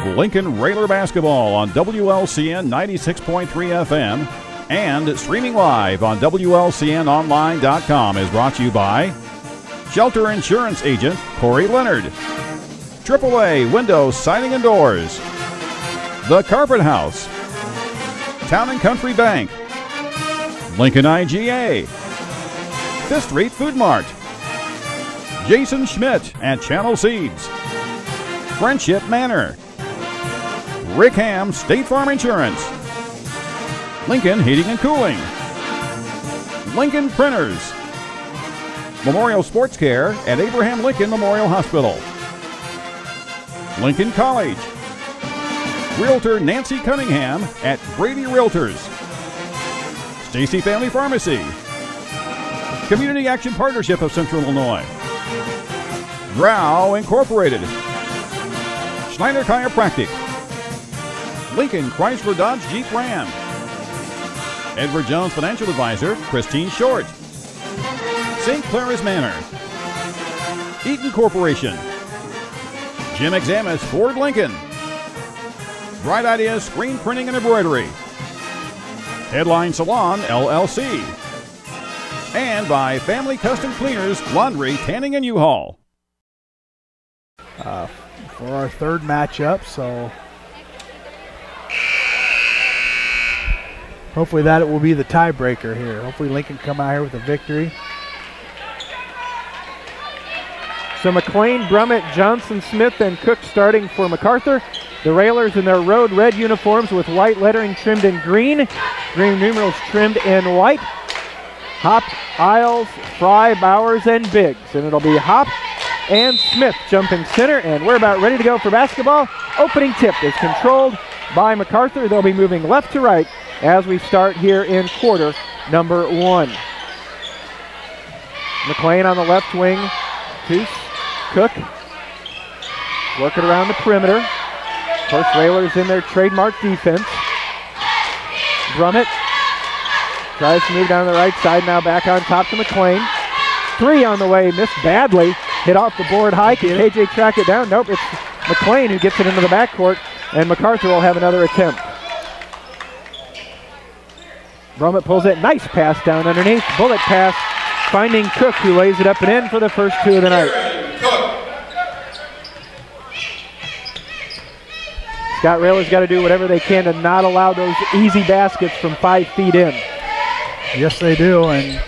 Lincoln Railer basketball on WLCN 96.3 FM and streaming live on WLCNonline.com is brought to you by Shelter Insurance Agent Corey Leonard, AAA Windows, Siding and Doors, The Carpet House, Town and Country Bank, Lincoln IGA, Fifth Street Food Mart, Jason Schmidt at Channel Seeds, Friendship Manor, Rick Ham State Farm Insurance, Lincoln Heating and Cooling, Lincoln Printers, Memorial Sports Care at Abraham Lincoln Memorial Hospital, Lincoln College, Realtor Nancy Cunningham at Brady Realtors, Stacy Family Pharmacy, Community Action Partnership of Central Illinois, Drow Incorporated, Schneider Chiropractic, Lincoln Chrysler Dodge Jeep Ram, Edward Jones Financial Advisor Christine Short, St. Clara's Manor, Eaton Corporation, Jim Examus Ford Lincoln, Bright Ideas Screen Printing and Embroidery, Headline Salon LLC, and by Family Custom Cleaners Laundry, Tanning and U-Haul. For our third matchup, so hopefully that will be the tiebreaker here. Hopefully Lincoln come out here with a victory. So McLean, Brummett, Johnson, Smith, and Cook starting for MacArthur. The Railers in their road red uniforms with white lettering trimmed in green. Green numerals trimmed in white. Hop, Isles, Fry, Bowers, and Biggs. And it'll be Hop and Smith jumping center. And we're about ready to go for basketball. Opening tip is controlled by MacArthur. They'll be moving left to right as we start here in quarter number 1. McLean on the left wing. Toos, Cook, working around the perimeter. Of course, Railers in their trademark defense. Brummett tries to move down the right side, now back on top to McLean. 3 on the way, missed badly. Hit off the board high. Can KJ track it down? Nope, it's McLean who gets it into the backcourt, and MacArthur will have another attempt. Brummett pulls it, nice pass down underneath. Bullet pass, finding Cook, who lays it up and in for the first 2 of the night. Scott Railers got to do whatever they can to not allow those easy baskets from 5 feet in. Yes, they do, and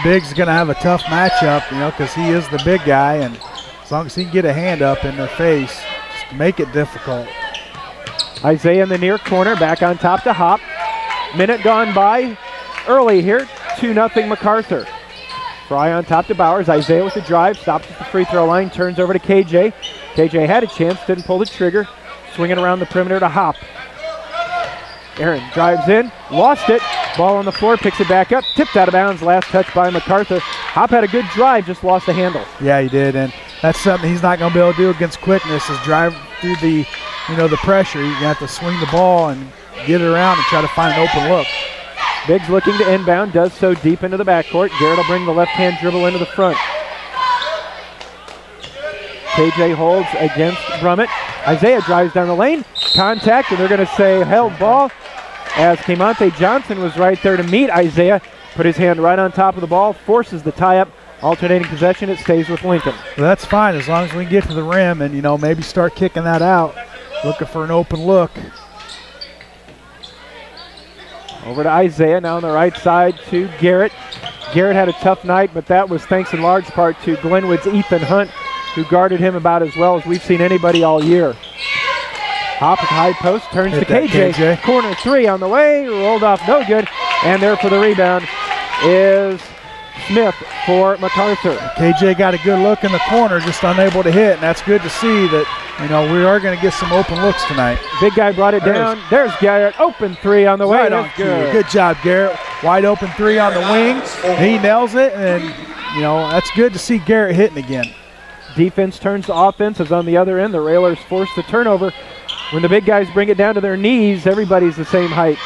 Biggs is going to have a tough matchup, because he is the big guy, and as long as he can get a hand up in their face, just make it difficult. Isaiah in the near corner, back on top to Hop. Minute gone by early here, 2-0 MacArthur. Fry on top to Bowers. Isaiah with the drive, stops at the free throw line, turns over to KJ. KJ had a chance, didn't pull the trigger. Swinging around the perimeter to Hop. Aaron drives in, lost it. Ball on the floor, picks it back up, tipped out of bounds. Last touch by MacArthur. Hop had a good drive, just lost the handle. Yeah, he did, and that's something he's not going to be able to do against quickness, is drive through the, the pressure. You have to swing the ball and get it around and try to find an open look. Biggs looking to inbound, does so deep into the backcourt. Garrett will bring the left-hand dribble into the front. KJ holds against Brummett. Isaiah drives down the lane. Contact, and they're going to say held ball, as Kemonte Johnson was right there to meet Isaiah. Put his hand right on top of the ball, forces the tie-up. Alternating possession, it stays with Lincoln. Well, that's fine as long as we can get to the rim and, maybe start kicking that out. Looking for an open look. Over to Isaiah, now on the right side to Garrett. Garrett had a tough night, but that was thanks in large part to Glenwood's Ethan Hunt, who guarded him about as well as we've seen anybody all year. Hop at high post, turns to KJ. Corner 3 on the way, rolled off, no good. And there for the rebound is Smith for MacArthur. KJ got a good look in the corner, just unable to hit, and that's good to see that, we are going to get some open looks tonight. Big guy brought it down. There's Garrett, open 3 on the way. Right on good. Good job, Garrett. Wide open 3 on the wing. He nails it, and, that's good to see Garrett hitting again. Defense turns to offense as on the other end. The Railers force the turnover. When the big guys bring it down to their knees, everybody's the same height.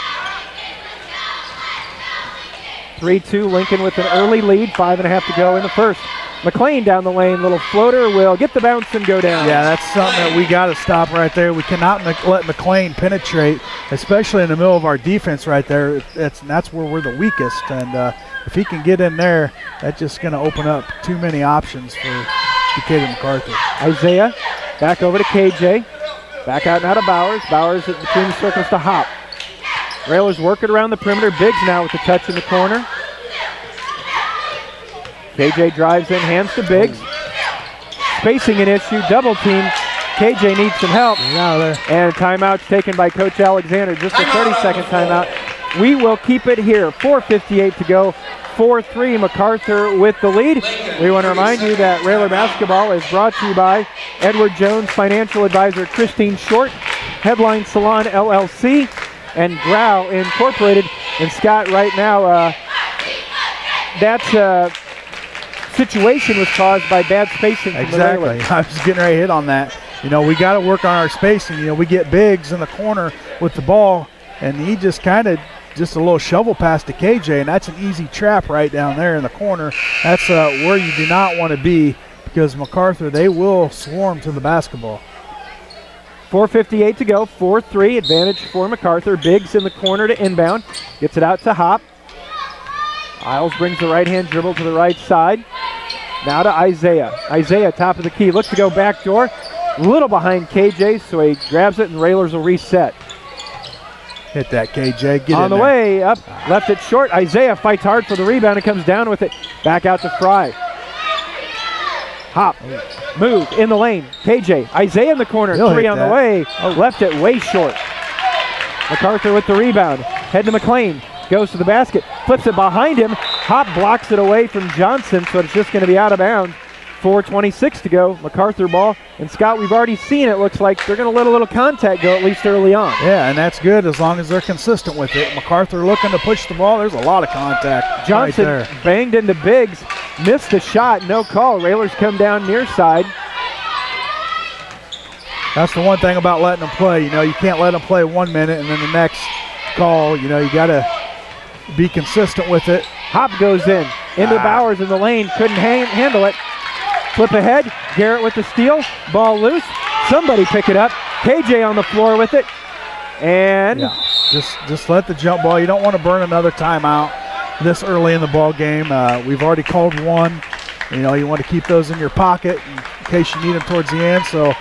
3-2, Lincoln with an early lead, 5.5 to go in the first. McLean down the lane, little floater will get the bounce and go down. Yeah, that's something that we got to stop right there. We cannot let McLean penetrate, especially in the middle of our defense right there. That's where we're the weakest, and if he can get in there, that's just going to open up too many options for Decatur MacArthur. Isaiah back over to KJ. Back out now to Bowers. Bowers between the circles to Hop. Railers working around the perimeter. Biggs now with the touch in the corner. KJ drives in, hands to Biggs. Spacing an issue, double team. KJ needs some help. And timeout's taken by Coach Alexander. Just a 30-second timeout. We will keep it here. 4:58 to go. 4-3 MacArthur with the lead. We want to remind you that Railer basketball is brought to you by Edward Jones, financial advisor Christine Short, Headline Salon LLC, and Grau Incorporated. And Scott, right now, that situation was caused by bad spacing. Exactly. I was getting ready to hit on that. You know, we got to work on our spacing. You know, we get Biggs in the corner with the ball, and he just kind of just a little shovel pass to KJ, and that's an easy trap right down there in the corner. That's where you do not want to be, because MacArthur, they will swarm to the basketball. 4:58 to go, 4-3, advantage for MacArthur. Biggs in the corner to inbound, gets it out to Hop. Isles brings the right-hand dribble to the right side. Now to Isaiah. Isaiah, top of the key, looks to go back door. A little behind KJ, so he grabs it, and Railers will reset. Hit that, KJ. Get on in the there. way up, left it short. Isaiah fights hard for the rebound and comes down with it. Back out to Fry. Hop, move in the lane. KJ, Isaiah in the corner, He'll three hit on that. the way. Left it way short. MacArthur with the rebound. Head to McLean, goes to the basket, flips it behind him. Hop blocks it away from Johnson, so it's just going to be out of bounds. 4:26 to go, MacArthur ball. And Scott, we've already seen it looks like they're going to let a little contact go, at least early on. Yeah, and that's good as long as they're consistent with it. MacArthur looking to push the ball. There's a lot of contact. Johnson right there. banged into Biggs, missed the shot, no call. Railers come down near side. That's the one thing about letting them play. You know, you can't let them play 1 minute and then the next call, you know, you got to be consistent with it. Hop goes into Bowers in the lane, couldn't handle it. Flip ahead, Garrett with the steal, ball loose. Somebody pick it up. KJ on the floor with it. And just let the jump ball. You don't want to burn another timeout this early in the ball game. We've already called one. You know, you want to keep those in your pocket in case you need them towards the end. So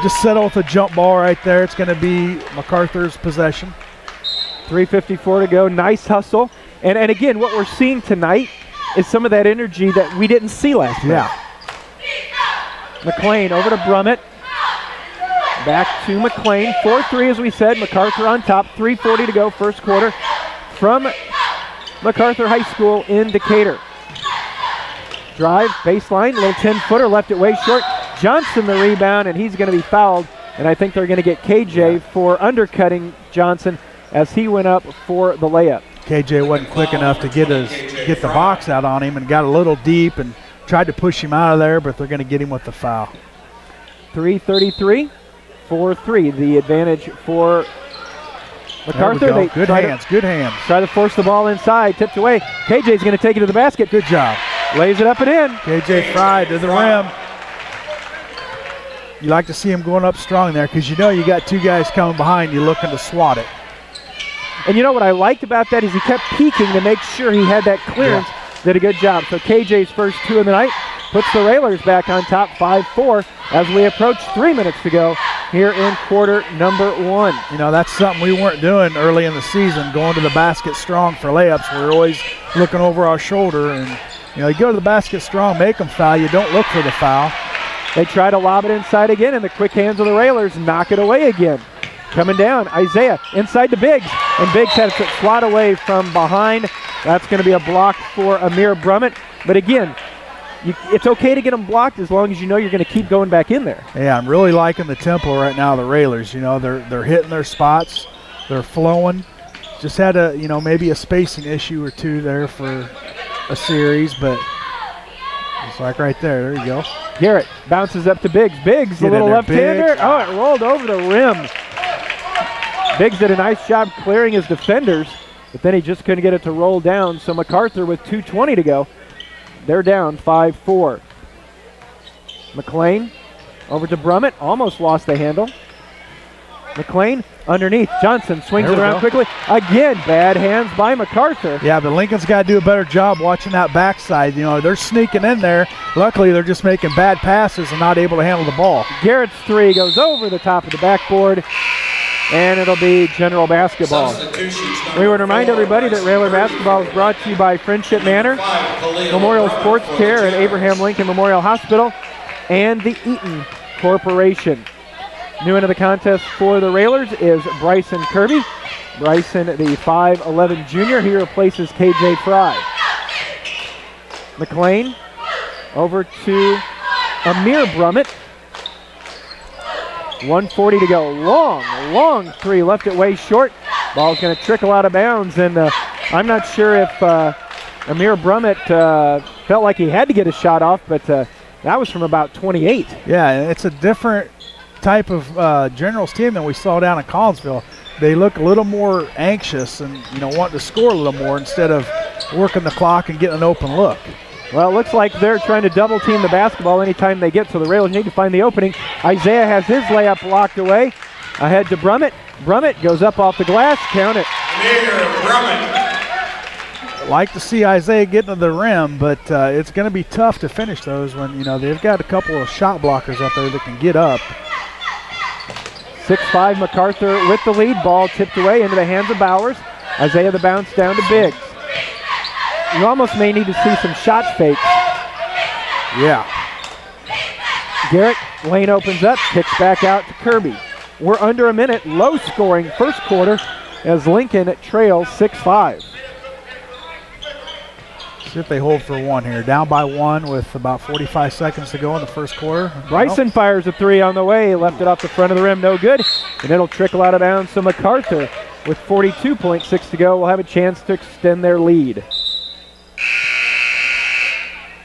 just settle with a jump ball right there. It's going to be MacArthur's possession. 3:54 to go. Nice hustle. And again, what we're seeing tonight is some of that energy that we didn't see last night. McLean over to Brummett. Back to McLean. 4-3 as we said. MacArthur on top. 3:40 to go, first quarter. From MacArthur High School in Decatur. Drive, baseline, little 10-footer, left it way short. Johnson the rebound, and he's going to be fouled. And I think they're going to get KJ for undercutting Johnson as he went up for the layup. KJ wasn't quick enough to get the box out on him and got a little deep and tried to push him out of there, but they're going to get him with the foul. 3:33, 4-3, the advantage for MacArthur. They good hands. Try to force the ball inside, tipped away. KJ's going to take it to the basket. Good job. Lays it up and in. KJ Fry to the rim. You like to see him going up strong there because you know you got two guys coming behind you looking to swat it. And you know what I liked about that is he kept peeking to make sure he had that clearance. Did a good job. So KJ's first two of the night puts the Railers back on top, 5-4, as we approach 3 minutes to go here in quarter number one. You know, that's something we weren't doing early in the season, going to the basket strong for layups. We're always looking over our shoulder, and you know, you go to the basket strong, make them foul. You don't look for the foul. They try to lob it inside again, and the quick hands of the Railers knock it away again. Coming down, Isaiah inside to Biggs, and Biggs has it swat away from behind. That's going to be a block for Amir Brummett. But again, it's okay to get them blocked as long as you know you're going to keep going back in there. Yeah, I'm really liking the tempo right now of the Railers. You know, they're hitting their spots, they're flowing. Just had maybe a spacing issue or two there for a series, but it's like right there. There you go. Garrett bounces up to Biggs. Biggs, a little left-hander. Oh, it rolled over the rim. Biggs did a nice job clearing his defenders, but then he just couldn't get it to roll down. So MacArthur with 2:20 to go. They're down 5-4. McLean over to Brummett, almost lost the handle. McLean underneath. Johnson swings it around quickly. Again, bad hands by MacArthur. Yeah, but Lincoln's got to do a better job watching that backside. You know, they're sneaking in there. Luckily, they're just making bad passes and not able to handle the ball. Garrett's three goes over the top of the backboard, and it'll be General basketball. We would remind everybody that Railer basketball is brought to you by Friendship Manor, Memorial Sports Care at Abraham Lincoln Memorial Hospital, and the Eaton Corporation. New into the contest for the Railers is Bryson Kirby. Bryson, the 5'11 junior, he replaces KJ Fry. McLean over to Amir Brummett. 1:40 to go. Long three, left it way short. Ball's going to trickle out of bounds, and I'm not sure if Amir Brummett felt like he had to get a shot off, but that was from about 28. Yeah, it's a different type of Generals team than we saw down in Collinsville. They look a little more anxious and, you know, want to score a little more instead of working the clock and getting an open look. Well, it looks like they're trying to double team the basketball anytime they get, so the Railers need to find the opening. Isaiah has his layup blocked away. Ahead to Brummett. Brummett goes up off the glass. Count it. Like to see Isaiah getting to the rim, but it's going to be tough to finish those when, you know, they've got a couple of shot blockers out there that can get up. 6'5" MacArthur with the lead. Ball tipped away into the hands of Bowers. Isaiah the bounce down to Biggs. You almost may need to see some shot fakes. Yeah. Garrett, lane opens up, kicks back out to Kirby. We're under a minute, low scoring first quarter as Lincoln trails 6-5. See if they hold for one here. Down by one with about 45 seconds to go in the first quarter. Bryson fires a three on the way, left it off the front of the rim, no good. And it'll trickle out of bounds, so MacArthur with 42.6 to go will have a chance to extend their lead.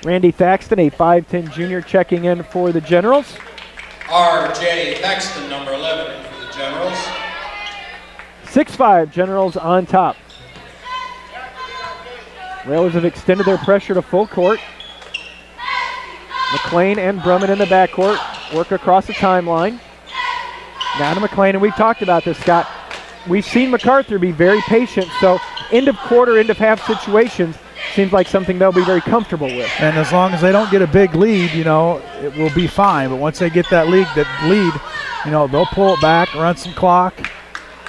Randy Thaxton, a 5'10 junior, checking in for the Generals. R.J. Thaxton, number 11 for the Generals. 6-5, Generals on top. Railers have extended their pressure to full court. McLean and Brummett in the backcourt work across the timeline. Now to McLean, and we've talked about this, Scott. We've seen MacArthur be very patient, so end of quarter, end of half situations seems like something they'll be very comfortable with. And as long as they don't get a big lead, you know, it will be fine. But once they get that lead, you know, they'll pull it back, run some clock.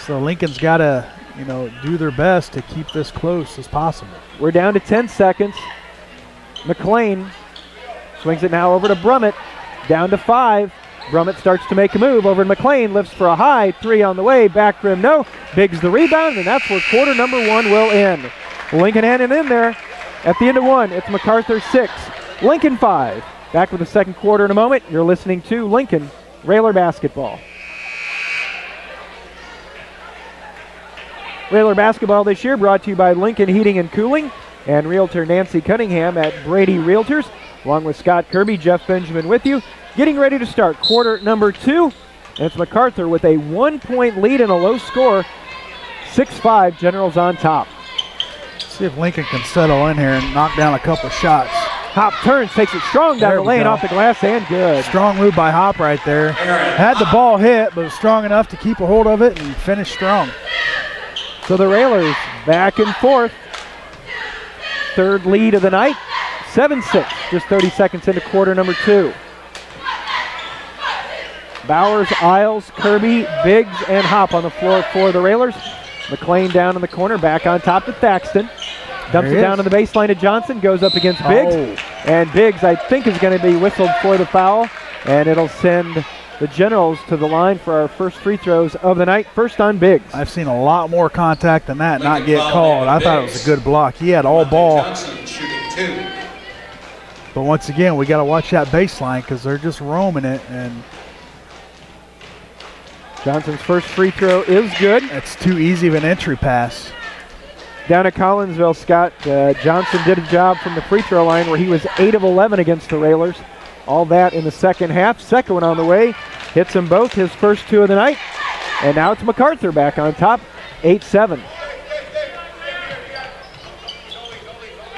So Lincoln's got to, you know, do their best to keep this close as possible. We're down to 10 seconds. McLean swings it now over to Brummett. Down to 5. Brummett starts to make a move over to McLean. Lifts for a high. Three on the way. Back rim, no. Biggs the rebound, and that's where quarter number one will end. Lincoln hanging in there. At the end of one, it's MacArthur 6, Lincoln 5. Back with the second quarter in a moment. You're listening to Lincoln Railer Basketball. Railer Basketball this year brought to you by Lincoln Heating and Cooling and Realtor Nancy Cunningham at Brady Realtors, along with Scott Kirby, Jeff Benjamin with you. Getting ready to start quarter number 2. And it's MacArthur with a 1-point lead and a low score. 6-5, Generals on top. See if Lincoln can settle in here and knock down a couple shots. Hop turns, takes it strong down the lane, off the glass, and good. Strong move by Hop right there. Had the ball hit, but was strong enough to keep a hold of it and finish strong. So the Railers back and forth. Third lead of the night, 7-6, just 30 seconds into quarter number 2. Bowers, Isles, Kirby, Biggs, and Hop on the floor for the Railers. McLean down in the corner, back on top to Thaxton. Dumps it down to the baseline to Johnson, goes up against Biggs. And Biggs, I think, is going to be whistled for the foul, and it'll send the Generals to the line for our first free throws of the night. First on Biggs. I've seen a lot more contact than that not get called. I thought it was a good block. He had all ball. But once again, we got to watch that baseline because they're just roaming it. And Johnson's first free throw is good. It's too easy of an entry pass. Down at Collinsville, Scott, Johnson did a job from the free throw line where he was 8 of 11 against the Railers. All that in the second half. Second one on the way. Hits them both, his first 2 of the night. And now it's MacArthur back on top, 8-7.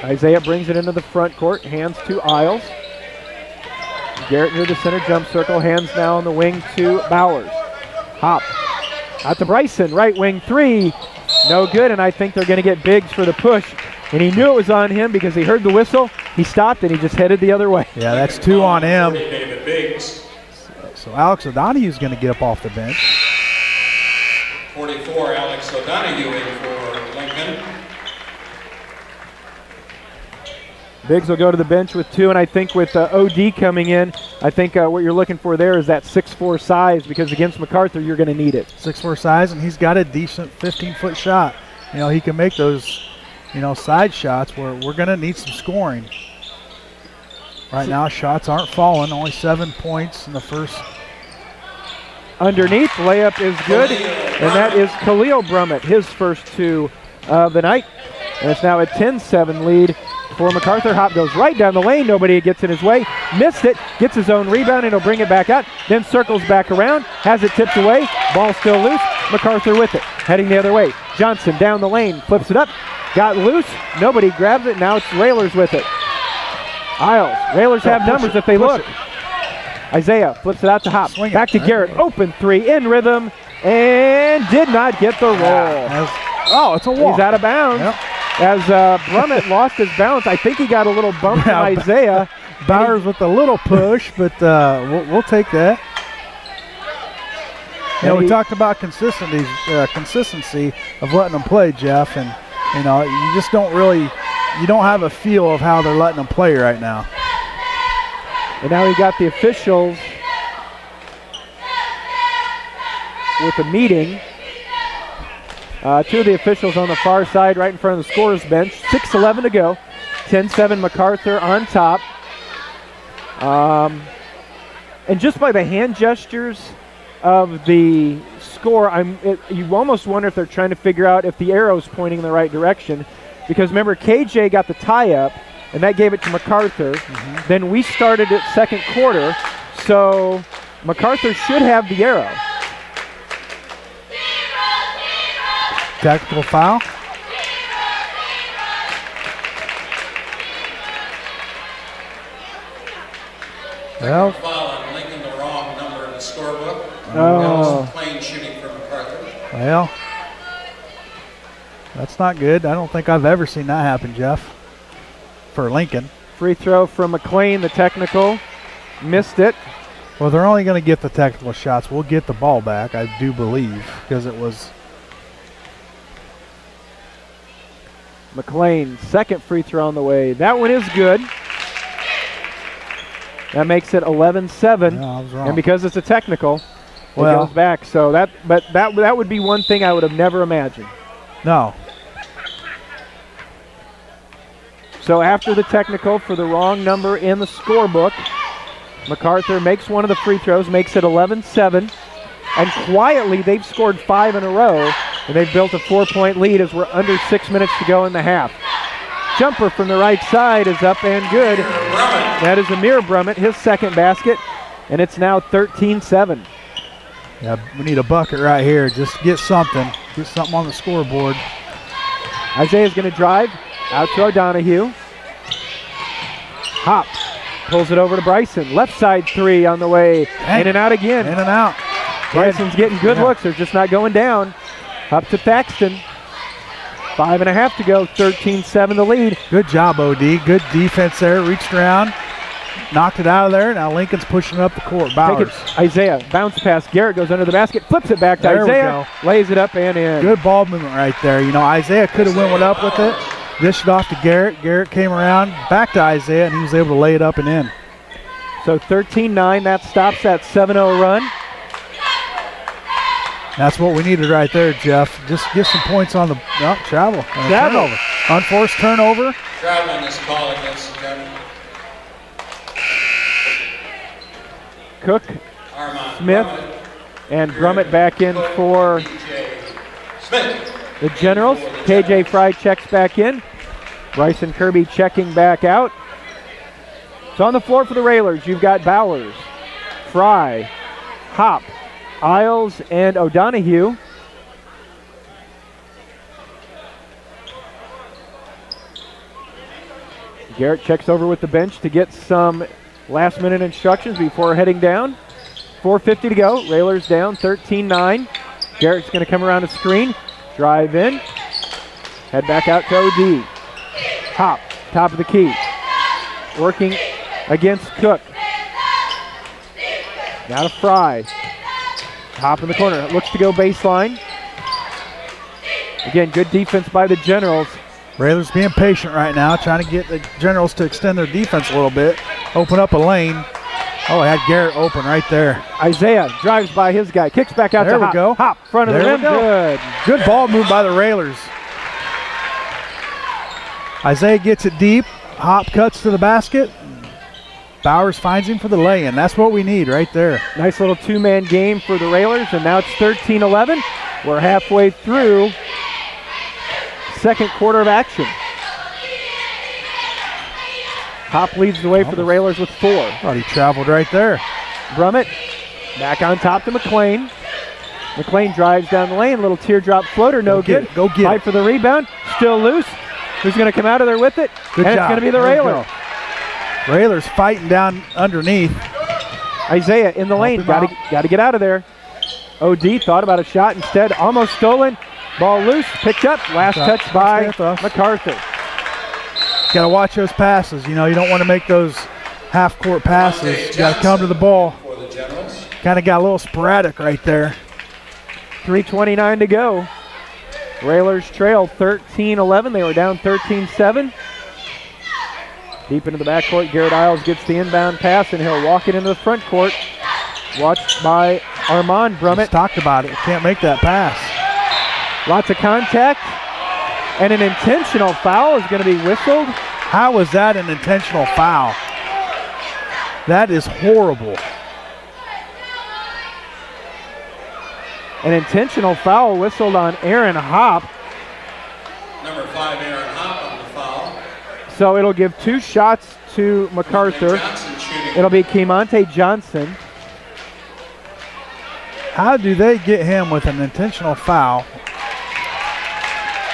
Isaiah brings it into the front court, hands to Isles. Garrett near the center jump circle. Hands now on the wing to Bowers. Hop out to Bryson. Right wing three. No good, and I think they're going to get Biggs for the push. And he knew it was on him because he heard the whistle. He stopped, and he just headed the other way. Yeah, that's 2 on him. David Biggs. So Alex O'Donoghue's going to get up off the bench. 44, Alex O'Donoghue in for Lincoln. Biggs will go to the bench with 2, and I think with OD coming in, I think what you're looking for there is that 6'4" size, because against MacArthur, you're going to need it. 6'4" size, and he's got a decent 15-foot shot. You know, he can make those, you know, side shots where we're going to need some scoring. Right now, shots aren't falling. Only 7 points in the first. Underneath, layup is good, and that is Khalil Brummett, his first 2 of the night. And it's now a 10-7 lead for MacArthur. Hop goes right down the lane. Nobody gets in his way. Missed it. Gets his own rebound, and he'll bring it back out. Then circles back around. Has it tipped away. Ball still loose. MacArthur with it. Heading the other way. Johnson down the lane. Flips it up. Got loose. Nobody grabs it. Now it's Railers with it. Isles. Railers have numbers if they look. Isaiah flips it out to Hop. Back to Garrett. Open 3 in rhythm. And did not get the roll. Oh, it's a walk. He's out of bounds. Yep. As Brummett lost his balance. I think he got a little bump from Isaiah. Bowers with a little push, but we'll take that. You know, we talked about consistency of letting them play, Jeff, and you know, you just don't have a feel of how they're letting them play right now. And now we got the officials with a meeting. 2 of the officials on the far side right in front of the scorer's bench. 6:11 to go. 10-7 MacArthur on top. And just by the hand gestures of the score, you almost wonder if they're trying to figure out if the arrow's pointing in the right direction. Because remember, KJ got the tie-up, and that gave it to MacArthur. Then we started at second quarter, so MacArthur should have the arrow. Tactical foul. Well, foul on Lincoln, the wrong number in the scorebook. Oh. That was plain shooting from MacArthur. Well, that's not good. I don't think I've ever seen that happen, Jeff, for Lincoln. Free throw from McLean, the technical. Missed it. Well, they're only going to get the technical shots. We'll get the ball back, I do believe, because it was McLean, second free throw on the way. That one is good. That makes it 11-7. No, I was wrong. And because it's a technical, it Well, goes back. So that would be one thing I would have never imagined. No. So after the technical for the wrong number in the scorebook, MacArthur makes one of the free throws, makes it 11-7. And quietly, they've scored 5 in a row, and they've built a 4-point lead as we're under 6 minutes to go in the half. Jumper from the right side is up and good. That is Amir Brummett, his second basket, and it's now 13-7. Yeah, we need a bucket right here. Just get something. Get something on the scoreboard. Isaiah's going to drive out to O'Donoghue. Hop pulls it over to Bryson. Left side 3 on the way. In and out again. In and out. Bryson's getting good looks. They're just not going down. Up to Thaxton. 5.5 to go. 13-7 the lead. Good job, OD. Good defense there. Reached around. Knocked it out of there. Now Lincoln's pushing up the court. Bowers. Isaiah. Bounce pass. Garrett goes under the basket. Flips it back to There we Isaiah. Lays it up and in. Good ball movement right there. You know, Isaiah could have went up with it. Dished it off to Garrett. Garrett came around. Back to Isaiah, and he was able to lay it up and in. So 13-9. That stops that 7-0 run. That's what we needed right there, Jeff. Just get some points on the travel. Turnover. Unforced turnover. Traveling is called against the gentleman. Cook, Smith, and Brummett back in for the Generals. KJ Fry checks back in. Bryson Kirby checking back out. So on the floor for the Railers, you've got Bowers, Fry, Hop, Isles, and O'Donoghue. Garrett checks over with the bench to get some Last minute instructions before heading down. 4:50 to go. Railers down 13-9. Garrett's going to come around the screen. Drive in. Head back out to OD. Hop, top of the key. Working against Cook. Now to Fry. Hop in the corner. Looks to go baseline. Again, good defense by the Generals. Railers being patient right now, trying to get the Generals to extend their defense a little bit, open up a lane. Oh, I had Garrett open right there. Isaiah drives by his guy, kicks back out there to Hop. There we go. Hop, front of the rim, good. Good ball move by the Railers. Isaiah gets it deep. Hop cuts to the basket. Bowers finds him for the lay-in. That's what we need right there. Nice little two-man game for the Railers, and now it's 13-11. We're halfway through second quarter of action. Hop leads the way for the Railers with 4. Thought he traveled right there. Brummett back on top to McLean. McLean drives down the lane, little teardrop floater, no good. Go get it. Fight for the rebound, still loose. Who's going to come out of there with it? Good and job. It's going to be the Railers. Railers fighting down underneath. Isaiah in the lane, got to get out of there. OD thought about a shot instead, almost stolen. Ball loose, picked up, last touch by MacArthur. Got to watch those passes. You know, you don't want to make those half-court passes. You got to come to the ball. Kind of got a little sporadic right there. 3:29 to go. Railers trail 13-11. They were down 13-7. Deep into the backcourt, Garrett Isles gets the inbound pass, and he'll walk it into the front court. Watched by Armand Brummett. He's talked about it. Can't make that pass. Lots of contact, and an intentional foul is going to be whistled. How was that an intentional foul? That is horrible. An intentional foul whistled on Aaron Hop. Number 5, Aaron Hop on the foul. So it'll give 2 shots to MacArthur. It'll be Kemonte Johnson. How do they get him with an intentional foul?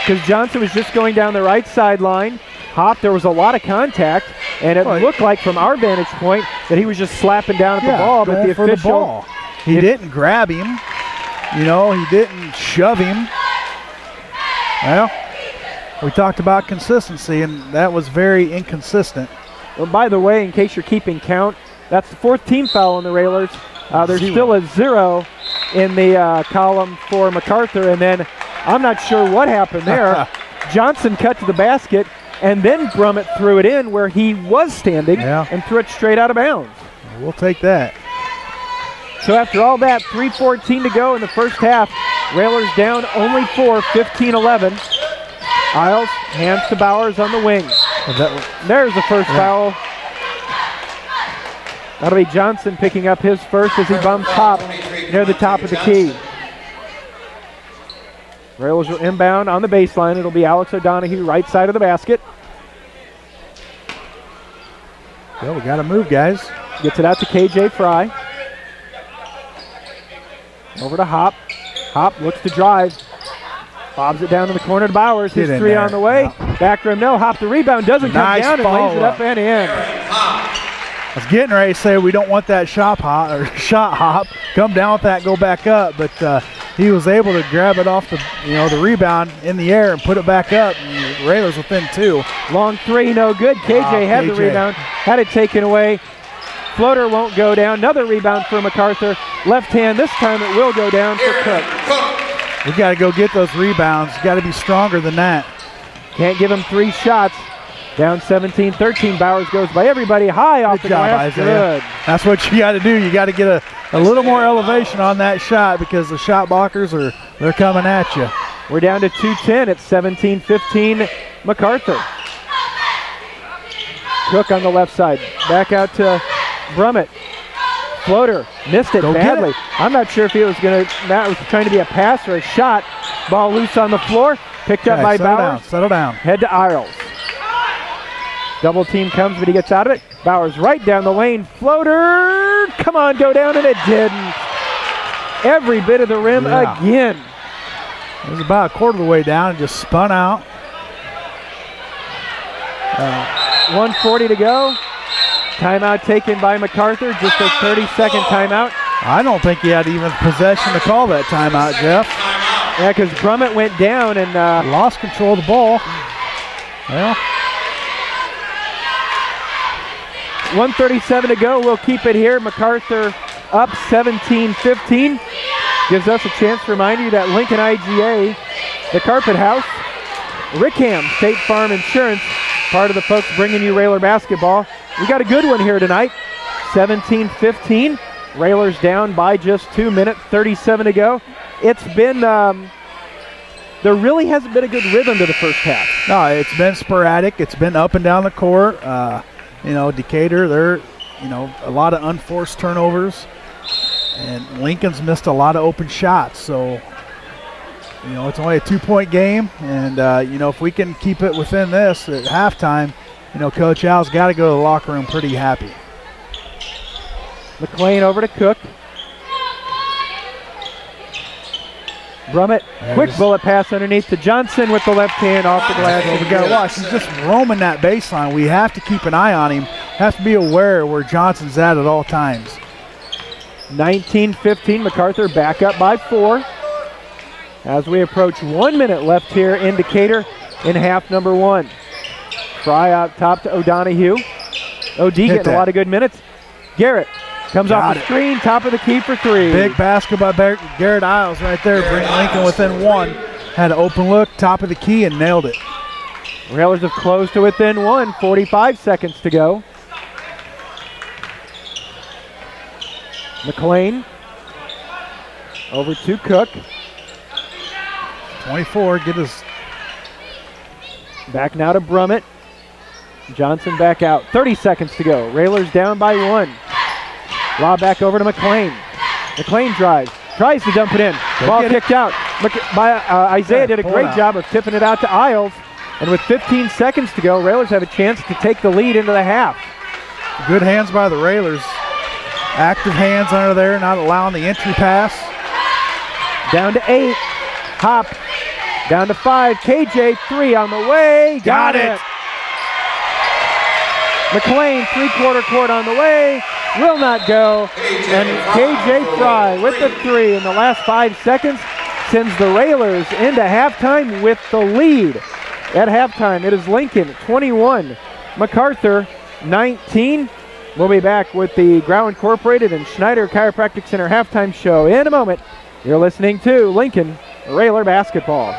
Because Johnson was just going down the right sideline. Hop, there was a lot of contact, and it looked like from our vantage point that he was just slapping down at the ball, but the official... He didn't grab him. You know, he didn't shove him. Well, we talked about consistency, and that was very inconsistent. Well, by the way, in case you're keeping count, that's the 4th team foul on the Railers. There's still a 0 in the column for MacArthur, and then I'm not sure what happened there. Johnson cut to the basket, and then Brummett threw it in where he was standing and threw it straight out of bounds. We'll take that. So after all that, 3:14 to go in the first half. Railers down only 4, 15-11. Isles hands to Bowers on the wing. There's the first foul. That'll be Johnson picking up his first as he bumps Hop near the top of the key. Railers will inbound on the baseline. It'll be Alex O'Donohue, right side of the basket. Well, we got to move, guys. Gets it out to KJ Fry. Over to Hop. Hop looks to drive. Bobs it down in the corner to Bowers. His 3 on the way. Back rim, no. Hop the rebound. Doesn't come down and lays it up and in. I was getting ready to say we don't want that shot hop. Come down with that, go back up. But he was able to grab it off the rebound in the air and put it back up. And the Railers within 2. Long 3, no good. KJ had the rebound. Had it taken away. Floater won't go down. Another rebound for MacArthur. Left hand, this time it will go down for Cook. We got to go get those rebounds. Got to be stronger than that. Can't give him 3 shots. Down 17-13. Bowers goes by everybody high off the glass. Good. That's what you got to do. You got to get a little more elevation on that shot because the shot blockers they're coming at you. We're down to 2:10 at 17-15 MacArthur. Cook on the left side. Back out to Brummett. Floater. Missed it badly. I'm not sure if that was trying to be a pass or a shot. Ball loose on the floor. Picked up by Bowers. Settle down. Head to Isles. Double team comes, but he gets out of it. Bowers right down the lane. Floater. Come on, go down, and it didn't. Every bit of the rim again. It was about a quarter of the way down and just spun out. 1:40 to go. Timeout taken by MacArthur, just a 30-second timeout. I don't think he had even possession to call that timeout, Jeff. Yeah, because Brummett went down and lost control of the ball. Well, 1:37 to go. We'll keep it here. MacArthur up 17-15. Gives us a chance to remind you that Lincoln IGA, the Carpet House, Rickham State Farm Insurance, part of the folks bringing you Railer basketball. We got a good one here tonight. 17-15. Railers down by just 2 minutes, 37 to go. It's been, there really hasn't been a good rhythm to the first half. No, it's been sporadic. It's been up and down the court. You know, Decatur, they're, you know, a lot of unforced turnovers. And Lincoln's missed a lot of open shots. So, you know, it's only a 2-point game. And, you know, if we can keep it within this at halftime, you know, Coach Al's got to go to the locker room pretty happy. McLean over to Cook. Brummett, quick bullet pass underneath to Johnson with the left hand off the glass. Well, we got to watch. He's just roaming that baseline. We have to keep an eye on him. Have to be aware where Johnson's at all times. 19-15, MacArthur back up by 4. As we approach 1 minute left here in Decatur in half number 1. Fry out top to O'Donohue. OD getting a lot of good minutes. Garrett comes off the screen, top of the key for 3. Big basket by Garrett Isles right there, bringing Lincoln within 1. Had an open look, top of the key, and nailed it. Railers have closed to within 1, 45 seconds to go. McLean over to Cook. 24, get his. Back now to Brummett. Johnson back out, 30 seconds to go. Railers down by 1. Lob back over to McLean. McLean drives, tries to dump it in. Ball kicked out. Isaiah did a great job of tipping it out to Isles. And with 15 seconds to go, Railers have a chance to take the lead into the half. Good hands by the Railers. Active hands under there, not allowing the entry pass. Down to 8. Hop. Down to 5. KJ, 3 on the way. Got it. McLean, three-quarter court on the way. Will not go. And KJ Fry with the 3 in the last 5 seconds sends the Railers into halftime with the lead. At halftime, it is Lincoln 21, MacArthur 19. We'll be back with the Grau Incorporated and Schneider Chiropractic Center halftime show in a moment. You're listening to Lincoln Railer Basketball.